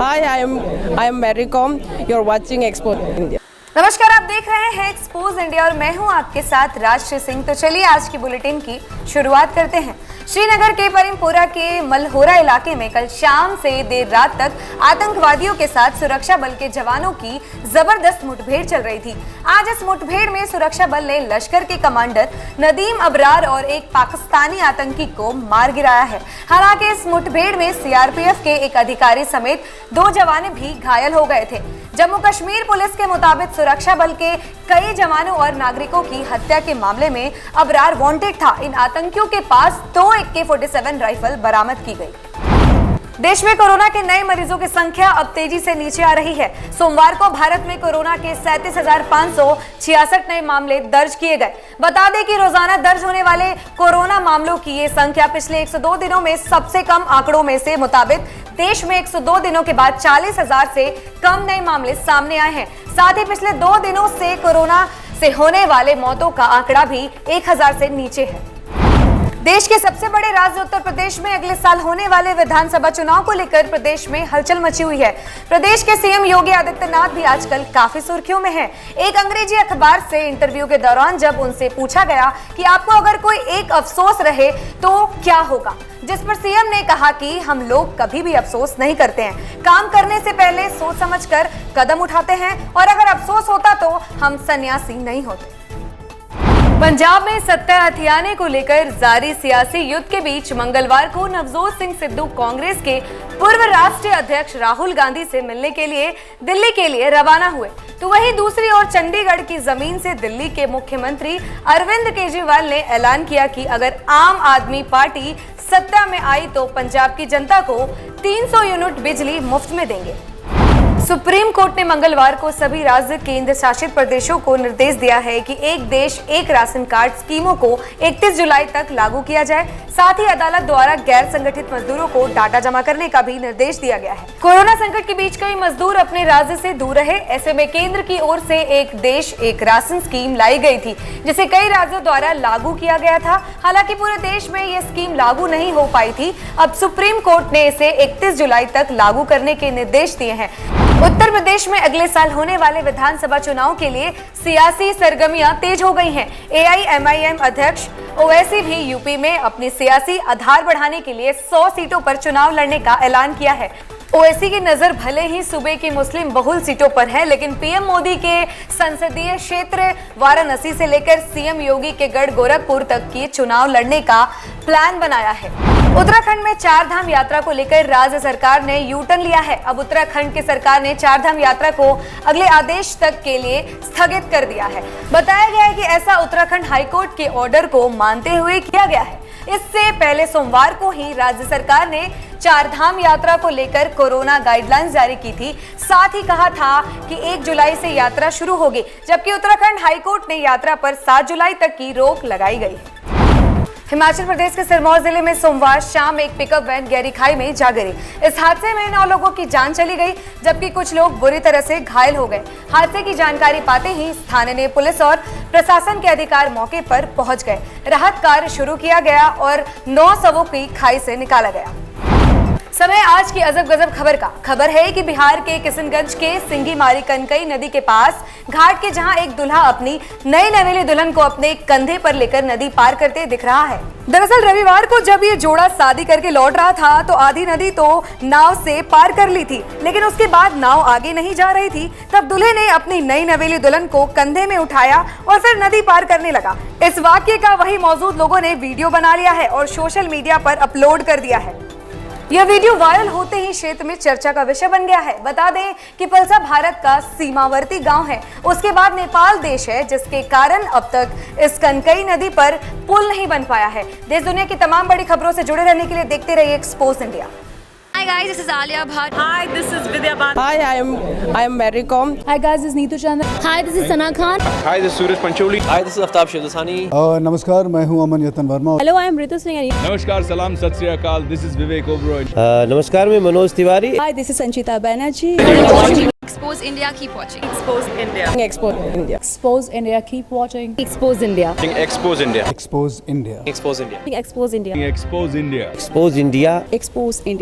Hi, I am Mary Com. You're watching Expose India. नमस्कार, आप देख रहे हैं एक्सपोज इंडिया और मैं हूं आपके साथ राजश्री सिंह। तो चलिए आज की बुलेटिन की शुरुआत करते हैं। श्रीनगर के परिमपुरा के मलहोरा इलाके में कल शाम से देर रात तक आतंकवादियों के साथ सुरक्षा बल के जवानों की जबरदस्त मुठभेड़ चल रही थी। आज इस मुठभेड़ में सुरक्षा बल ने लश्कर के कमांडर नदीम अबरार और एक पाकिस्तानी आतंकी को मार गिराया है। हालांकि इस मुठभेड़ में सीआरपीएफ के एक अधिकारी समेत 2 जवान भी घायल हो गए थे। जम्मू कश्मीर पुलिस के मुताबिक सुरक्षा बल के कई जवानों और नागरिकों की हत्या के मामले में अबरार वांटेड था। इन आतंकियों के पास 2 AK-47 राइफल बरामद की गई। देश में कोरोना के नए मरीजों की संख्या अब तेजी से नीचे आ रही है। सोमवार को भारत में कोरोना के 37,566 नए मामले दर्ज किए गए। बता दें कि रोजाना दर्ज होने वाले कोरोना मामलों की ये संख्या पिछले 102 दिनों में सबसे कम आंकड़ों में से मुताबिक देश में 102 दिनों के बाद 40,000 से कम नए मामले सामने आए हैं। साथ ही पिछले 2 दिनों से कोरोना से होने वाले मौतों का आंकड़ा भी 1000 से नीचे है। देश के सबसे बड़े राज्य उत्तर प्रदेश में अगले साल होने वाले विधानसभा चुनाव को लेकर प्रदेश में हलचल मची हुई है। प्रदेश के सीएम योगी आदित्यनाथ भी आजकल काफी सुर्खियों में हैं। एक अंग्रेजी अखबार से इंटरव्यू के दौरान जब उनसे पूछा गया कि आपको अगर कोई एक अफसोस रहे तो क्या होगा, जिस पर सीएम ने कहा कि हम लोग कभी भी अफसोस नहीं करते हैं, काम करने से पहले सोच समझकर कदम उठाते हैं और अगर अफसोस होता तो हम सन्यासी नहीं होते। पंजाब में सत्ता हथियाने को लेकर जारी सियासी युद्ध के बीच मंगलवार को नवजोत सिंह सिद्धू कांग्रेस के पूर्व राष्ट्रीय अध्यक्ष राहुल गांधी से मिलने के लिए दिल्ली के लिए रवाना हुए। तो वहीं दूसरी ओर चंडीगढ़ की जमीन से दिल्ली के मुख्यमंत्री अरविंद केजरीवाल ने ऐलान किया कि अगर आम आदमी पार्टी सत्ता में आई तो पंजाब की जनता को 300 यूनिट बिजली मुफ्त में देंगे। सुप्रीम कोर्ट ने मंगलवार को सभी राज्य केंद्र शासित प्रदेशों को निर्देश दिया है कि एक देश एक राशन कार्ड स्कीमों को 31 जुलाई तक लागू किया जाए। साथ ही अदालत द्वारा गैर संगठित मजदूरों को डाटा जमा करने का भी निर्देश दिया गया है। कोरोना संकट के बीच कई मजदूर अपने राज्य से दूर रहे। ऐसे में केंद्र की ओर से एक देश एक राशन स्कीम लाई गई थी, जिसे कई राज्यों द्वारा लागू किया गया था। हालांकि पूरे देश में ये स्कीम लागू नहीं हो पाई थी। अब सुप्रीम कोर्ट ने इसे 31 जुलाई तक लागू करने के निर्देश दिए हैं। उत्तर प्रदेश में अगले साल होने वाले विधानसभा चुनाव के लिए सियासी सरगर्मियां तेज हो गई हैं। AIMIM अध्यक्ष ओवैसी भी यूपी में अपनी सियासी आधार बढ़ाने के लिए 100 सीटों पर चुनाव लड़ने का ऐलान किया है। ओवैसी की नजर भले ही सूबे की मुस्लिम बहुल सीटों पर है, लेकिन पीएम मोदी के संसदीय क्षेत्र वाराणसी से लेकर सीएम योगी के गढ़ गोरखपुर तक की चुनाव लड़ने का प्लान बनाया है। उत्तराखंड में 4 धाम यात्रा को लेकर राज्य सरकार ने यू-टर्न लिया है। अब उत्तराखंड की सरकार ने 4 धाम यात्रा को अगले आदेश तक के लिए स्थगित कर दिया है। बताया गया है कि ऐसा उत्तराखंड हाईकोर्ट के ऑर्डर को मानते हुए किया गया है। इससे पहले सोमवार को ही राज्य सरकार ने 4 धाम यात्रा को लेकर कोरोना गाइडलाइंस जारी की थी। साथ ही कहा था कि 1 जुलाई से यात्रा शुरू होगी, जबकि उत्तराखंड हाईकोर्ट ने यात्रा पर 7 जुलाई तक की रोक लगाई गई है। हिमाचल प्रदेश के सिरमौर जिले में सोमवार शाम एक पिकअप वैन गहरी खाई में जा गिरी। इस हादसे में 9 लोगों की जान चली गई, जबकि कुछ लोग बुरी तरह से घायल हो गए। हादसे की जानकारी पाते ही स्थानीय पुलिस और प्रशासन के अधिकारी मौके पर पहुंच गए। राहत कार्य शुरू किया गया और 9 शवों की खाई से निकाला गया। समय आज की अजब गजब खबर का। खबर है कि बिहार के किशनगंज के सिंगीमारी कनकई नदी के पास घाट के जहां एक दूल्हा अपनी नई नवेली दुल्हन को अपने कंधे पर लेकर नदी पार करते दिख रहा है। दरअसल रविवार को जब ये जोड़ा शादी करके लौट रहा था तो आधी नदी तो नाव से पार कर ली थी, लेकिन उसके बाद नाव आगे नहीं जा रही थी। तब दूल्हे ने अपनी नई नवेली दुल्हन को कंधे में उठाया और फिर नदी पार करने लगा। इस वाक्य का वहीं मौजूद लोगों ने वीडियो बना लिया है और सोशल मीडिया पर अपलोड कर दिया है। यह वीडियो वायरल होते ही क्षेत्र में चर्चा का विषय बन गया है। बता दें कि पलसा भारत का सीमावर्ती गांव है। उसके बाद नेपाल देश है, जिसके कारण अब तक इस कनकई नदी पर पुल नहीं बन पाया है। देश दुनिया की तमाम बड़ी खबरों से जुड़े रहने के लिए देखते रहिए expose India. Hi guys, this is Alia Bhatt. Hi, this is Vidya Bhatt. Hi, I am Mary Com. Hi guys, this is Neetu Chandra. Hi, this is Sana Khan. Hi, this is Suraj Pancholi. Hi, this is Aftab Shildasani. नमस्कार, मैं हूं अमन यतन Verma. Hello, I am Ritu Singh. नमस्कार, सलाम, सत श्री अकाल. This is Vivek Oberoi. नमस्कार, मैं Manoj Tiwari. Hi, this is Sanchita Banerjee. Expose India, keep watching. Expose India. Expose India. Expose India, keep watching. Expose India. Expose India. Expose India. Expose India. Expose India. Expose India. Expose India. Expose India.